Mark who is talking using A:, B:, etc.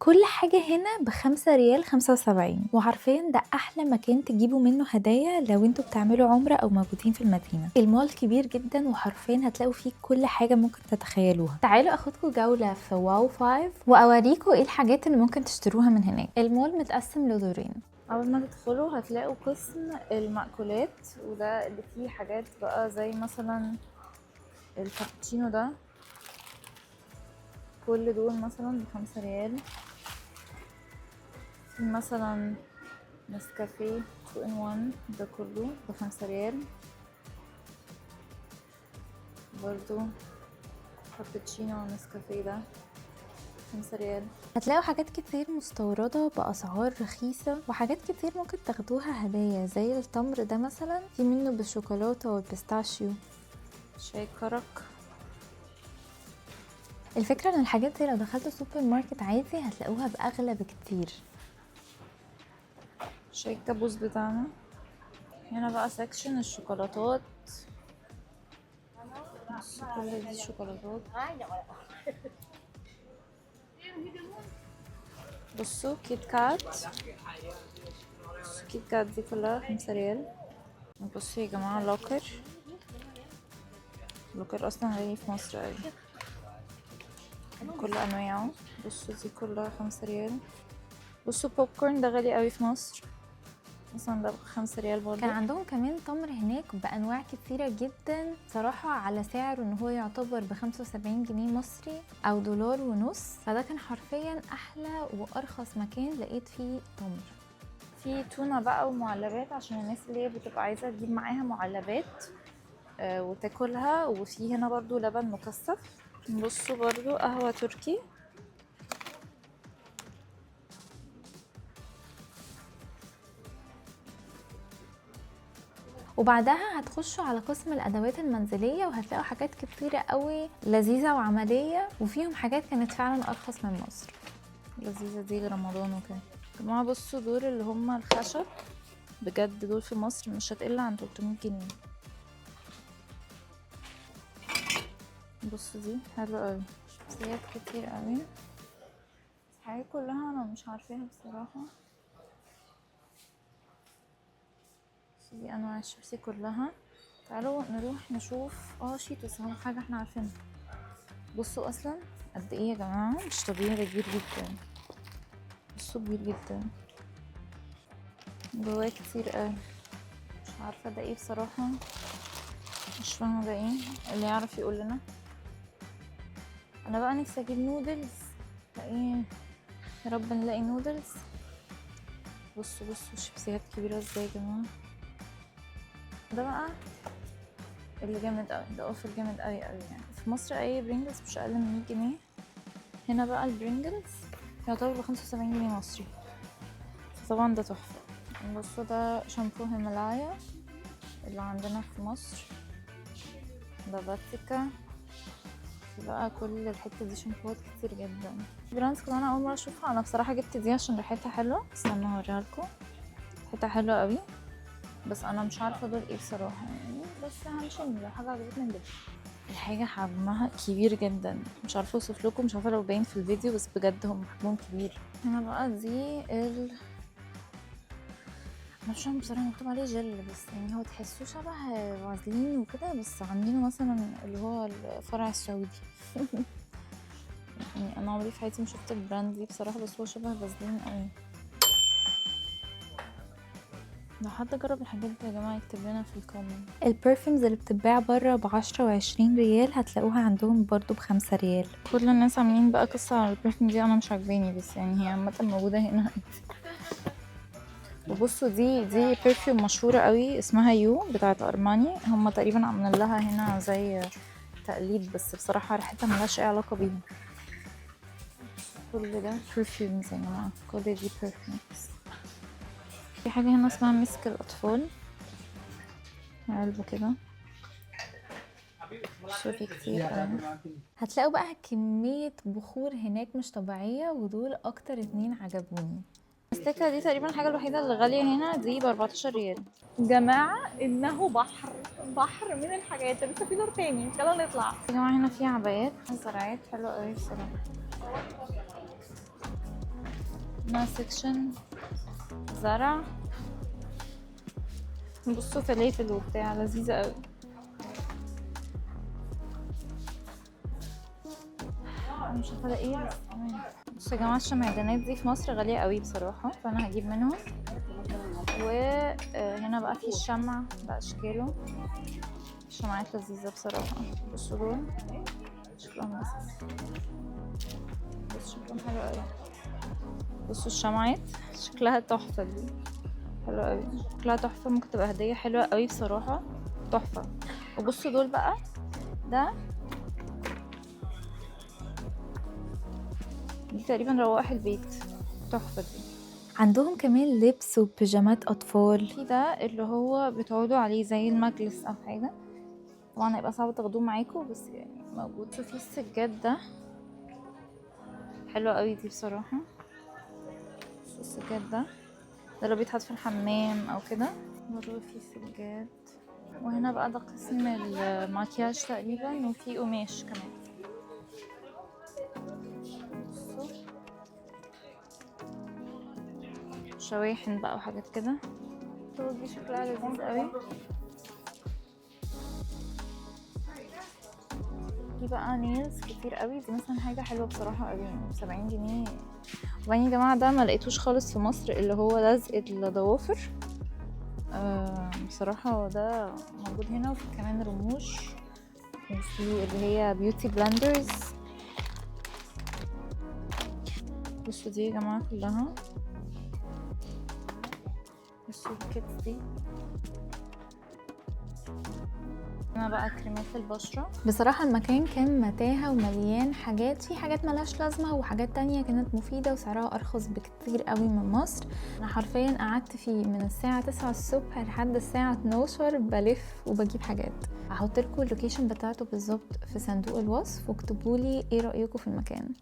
A: كل حاجة هنا ب5 ريال 75، وحرفيا ده أحلى مكان تجيبوا منه هدايا لو انتوا بتعملوا عمرة أو موجودين في المدينة. المول كبير جدا وحرفيا هتلاقوا فيه كل حاجة ممكن تتخيلوها. تعالوا أخدكم جولة في واو 5 وأوريكم ايه الحاجات اللي ممكن تشتروها من هناك. المول متقسم لدورين. أول ما تدخلوا هتلاقوا قسم المأكولات، وده اللي فيه حاجات بقى زي مثلا الكابتشينو ده، كل دول مثلا ب5 ريال. في مثلا نسكافيه 2 in 1 ده كله ب5 ريال. برضو كابتشينو نسكافيه ده 5 ريال. هتلاقوا حاجات كتير مستوردة بأسعار رخيصة، وحاجات كتير ممكن تاخدوها هدايا زي التمر ده مثلا، في منه بالشوكولاتة والبيستاشيو. شاي كرك. الفكرة ان الحاجات دي لو دخلتوا سوبر ماركت عادي هتلاقوها بأغلى بكتير. شاي الكابوس بتاعنا. هنا بقى سكشن الشوكولاتات، بص كل دي شوكولاتات. بصوا كيت كات، كيت كات دي كلها 5 ريال. بصوا يا جماعة لوكر، لوكر اصلا غالي في مصر اوي بكل انواعه. بصوا دي كلها 5 ريال. بصوا بوب كورن ده غالي اوي في مصر، مثلا ده ب5 ريال برضه. كان عندهم كمان تمر هناك بانواع كتيره جدا صراحه، على سعره ان هو يعتبر ب75 جنيه مصري او $1.50، فده كان حرفيا احلى وارخص مكان لقيت فيه تمر. في تونه بقى ومعلبات عشان الناس اللي هي بتبقى عايزه تجيب معاها معلبات وتاكلها. وفي هنا برضو لبن مكثف. بصوا برضو قهوه تركي. وبعدها هتخشوا على قسم الادوات المنزليه، وهتلاقوا حاجات كتيره قوي لذيذه وعمليه، وفيهم حاجات كانت فعلا ارخص من مصر. لذيذه دي لرمضان وكده. يا جماعه بصوا دول اللي هم الخشب، بجد دول في مصر مش هتقل عن 300 جنيه. بصوا دي حلوه قوي، شخصيات كتير قوي. الحاجات كلها انا مش عارفاها بصراحه. دي انواع الشيبسي كلها. تعالوا نروح نشوف شيتوس، اهم حاجه احنا عارفينها. بصوا اصلا قد ايه يا جماعه، مش طبيعي، ده كبير جدا. بصوا كبير جدا، جواه كتير قوي. مش عارفه ده ايه بصراحه، مش فاهمه ده ايه، اللي يعرف يقول لنا. انا بقى نفسي اجيب نودلز، ايه يا رب نلاقي نودلز. بصوا بصوا الشيبسيات كبيره ازاي يا جماعه. ده بقى اللي جامد قوي، ده اوفر جامد قوي قوي. يعني في مصر اي برينجلز مش اقل من 100 جنيه، هنا بقى البرينجلز يعتبر ب75 جنيه مصري، طبعا ده تحفه. بصوا ده شامبو هيمالايا اللي عندنا في مصر، ده فاتيكا. في بقى كل الحته دي شامبوهات كتير جدا. براندز كمان انا اول مره اشوفها، انا بصراحه جبت دي عشان ريحتها حلوه. استنى اوريها لكم، ريحتها حلوه قوي، بس انا مش عارفه دول ايه بصراحه يعني، بس هنشم لو حاجه عجبتنا نجيبها. الحاجه حجمها كبير جدا، مش عارفه اوصف لكم، مش عارفه لو باين في الفيديو، بس بجد هم حجمهم كبير. هنا بقى دي معرفش بصراحه مكتوب عليه جل، بس يعني هو تحسوه شبه فازلين وكده، بس عاملينه مثلا اللي هو الفرع السعودي. يعني انا عمري في حياتي ما شفت البراند دي بصراحه، بس هو شبه فازلين قوي. لو حد جرب الحاجات دي يا جماعه يكتب لنا في الكومنت. البرفيومز اللي بتتباع بره ب10 و20 ريال هتلاقوها عندهم برضو ب5 ريال. كل الناس عاملين بقى قصه على البرفيوم دي، انا مش عاجباني، بس يعني هي عامه موجوده هنا. وبصوا دي برفيوم مشهورة قوي اسمها يو بتاعت ارماني، هم تقريبا عاملين لها هنا زي تقليد، بس بصراحة ريحتها ملهاش اي علاقة بيهم. كل ده برفيومز يا جماعة، كل دي برفيومز. في حاجة هنا اسمها مسك الأطفال، علبة كده، شوفي كتير قوي. هتلاقوا بقى كمية بخور هناك مش طبيعية، ودول أكتر 2 عجبوني. الستيكة دي تقريبا الحاجة الوحيدة اللي غالية هنا، دي ب14 ريال. جماعة إنه بحر، بحر من الحاجات، لسه في دور تاني، يلا نطلع. يا جماعة هنا في عبايات زراعات حلوة قوي بصراحة. هنا سيكشن زرع. بصوا فلافل وبتاع لذيذة قوي. انا مش عارفه ده ايه بس تمام. بصوا يا جماعه الشمعدانات دي في مصر غاليه قوي بصراحه، فانا هجيب منهم. وهنا بقى في الشمع باشكاله، الشمعات لذيذه بصراحه. بصوا دول شكلهم لذيذ، بصوا شكلهم حلو قوي. بصوا الشمعات شكلها تحفه، دي حلوه قوي، شكلها تحفه، ممكن تبقى هديه حلوه قوي بصراحه، تحفه. وبصوا دول بقى، ده دي تقريبا روائح البيت، تحفه دي. عندهم كمان لبس وبيجامات اطفال، في ده اللي هو بتقعدوا عليه زي المجلس او حاجه، طبعا هيبقى صعب تاخدوه معاكم بس يعني موجود. شوفي السجاد ده حلو قوي دي بصراحه. السجاد ده لو بيتحط في الحمام او كده. برضه في سجاد. وهنا بقى ده قسم المكياج تقريبا، وفي قماش كمان. شواحن بقى وحاجات كده. دي شكلها لذيذ قوي. دي بقى نيلز كتير قوي، دي مثلا حاجه حلوه بصراحه قوي، 70 جنيه. وبعدين يا جماعه ده ما لقيتوش خالص في مصر، اللي هو لزق الضوافر. بصراحه ده موجود هنا، وفي كمان رموش، وفي اللي هي بيوتي بلندرز. بصوا دي يا جماعه كلها، بصوا الكيتس دي. هنا بقى كريمات البشرة. بصراحة المكان كان متاهة ومليان حاجات، في حاجات ملهاش لازمة وحاجات تانية كانت مفيدة وسعرها أرخص بكتير قوي من مصر. أنا حرفيا قعدت فيه من الساعة 9 الصبح لحد الساعة 12 بلف وبجيب حاجات. هحط لكم اللوكيشن بتاعته بالظبط في صندوق الوصف، واكتبولي ايه رأيكم في المكان.